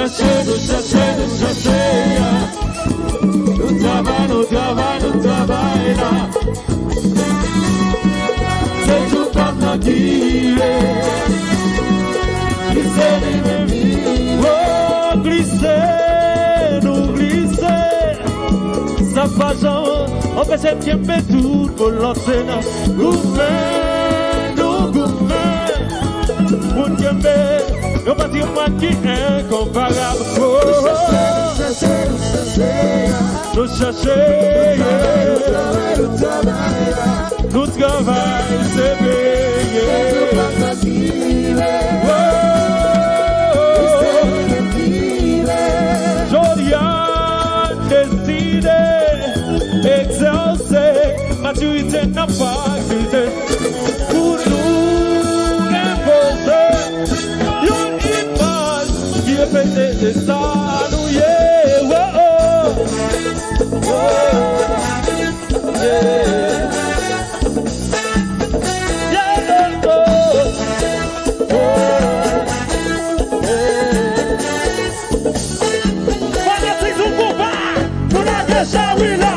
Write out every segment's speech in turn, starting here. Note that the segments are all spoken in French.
cherchons, nous travaillons, nous travaillons là. C'est tout comme nous dire. Glisser l'ennemi. Oh, glisser, nous glisser. Ça va genre, on fait cette qui fait tout pour lancer là. Gouvernement, nous gouvernement. Pour qui fait. Yo patrimoine qui est incomparable. Nous chercher, nous travaillons, c'est payé. Jolian décidé, exercer, maturité n'a pas quitté. Pour nous imposer. C'est ça, nous, yeah, oh, oh, yeah, oh, oh, fanatique du combat, pour la déjà, oui, là,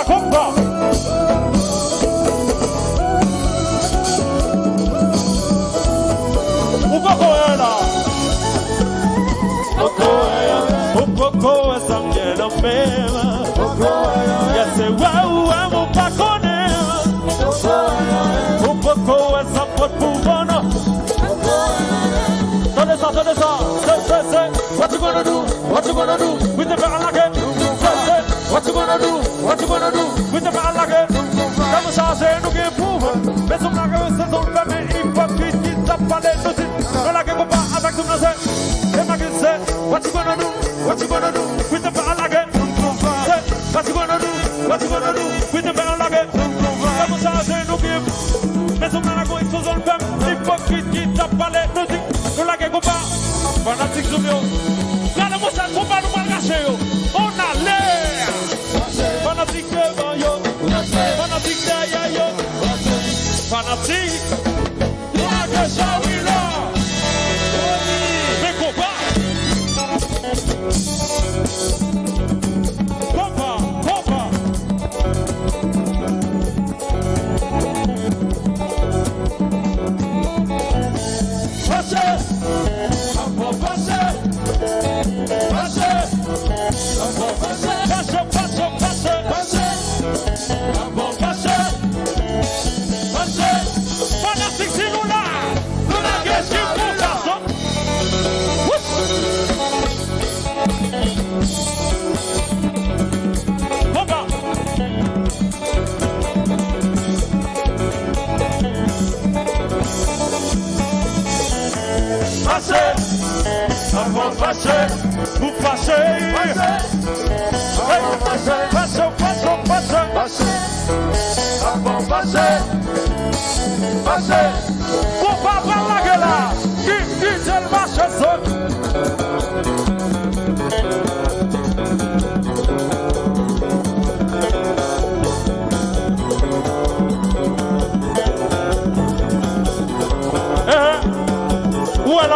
combat. What you gonna do? What you gonna do with the barrel again? What you gonna do? What you gonna do with the barrel again? Comme changer, nous qui prouvent. Mais son blague, c'est son famille, hypocrite, qui tape pas les dossiers. Dans la gueule, pas avec tout le monde. Et ma gueule, c'est what you gonna do? What you gonna do with the barrel again? What you gonna do? What you gonna do with the barrel again? Comme changer, nous qui prouvent. Mais son blague, c'est son famille, hypocrite, qui tape pas les dossiers. Dans la gueule, pas fanatique du mieux. Regardez-moi ça, faut pas nous malgacher. On a l'air. Fanatique de yo. Fanatique de yo. Fanatique. La gueule, oui là. Mais combat. Combat. Vous fâchez, pour pas prendre la gueule là, qui c'est le marché seul. Où est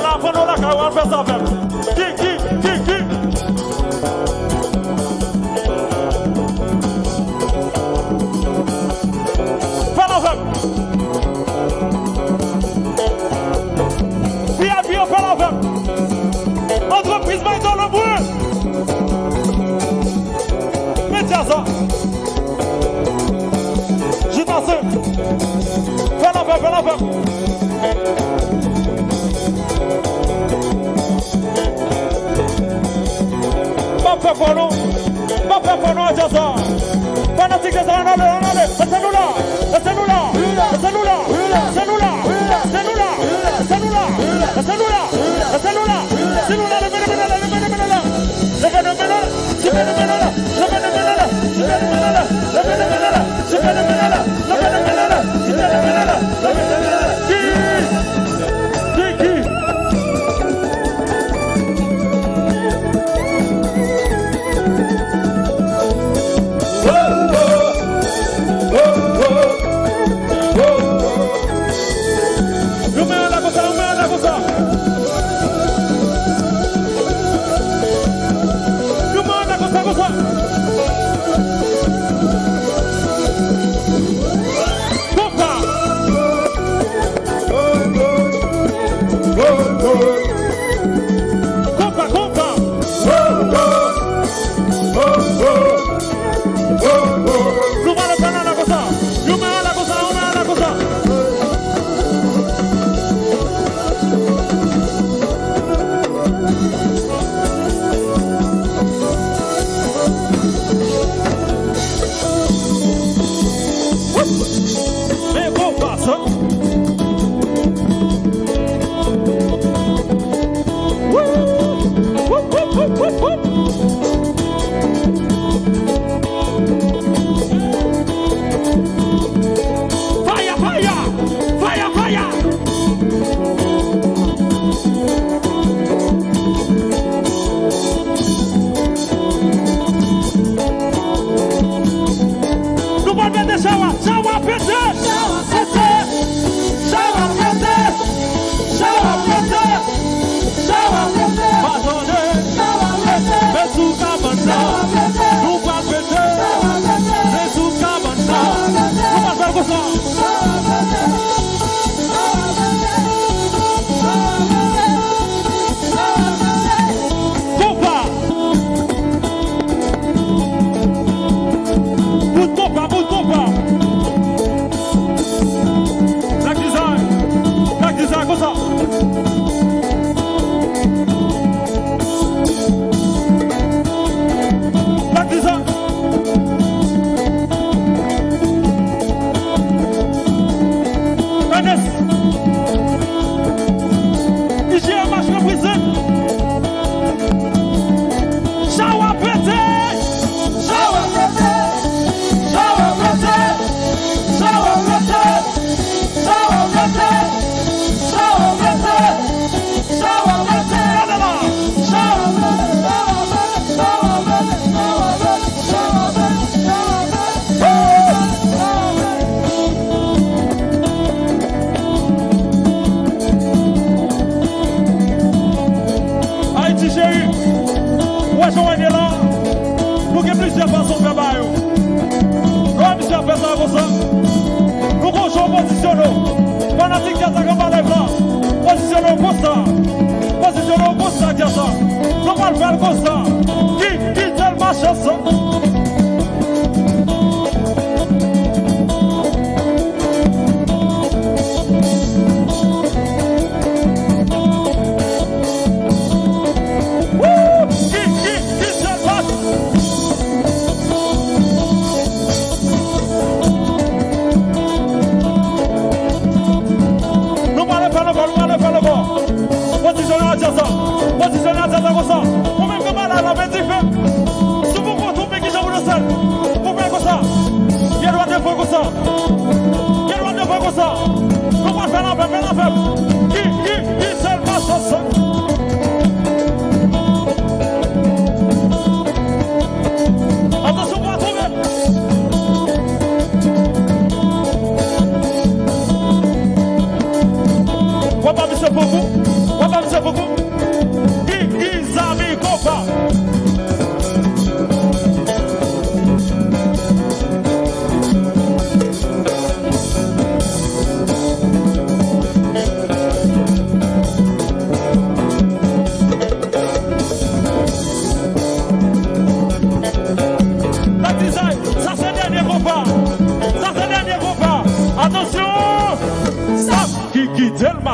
là, prenons la carotte, on fait ça avec. Qui? Fais l'envers. VIP, on fait l'envers. Entreprise maille dans le bruit. Mettez ça. Je t'en sais. Fais l'envers. Pas faire pour nous, à dire ça. Fanatique des on allez, laissez-nous là, laissez-nous là, laissez-nous là, laissez-nous là, laissez-nous là, laissez-nous là, laissez-nous là, laissez-nous là, si nous là,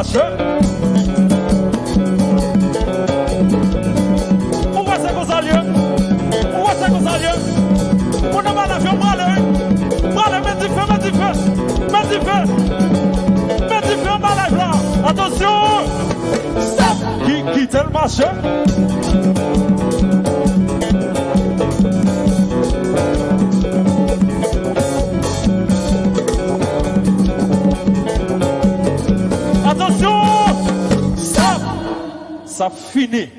Où est-ce que ça lieu? Où est-ce que ça lieu? On n'a pas la vie, on va aller. quitter le marché. Attention! Ça finit.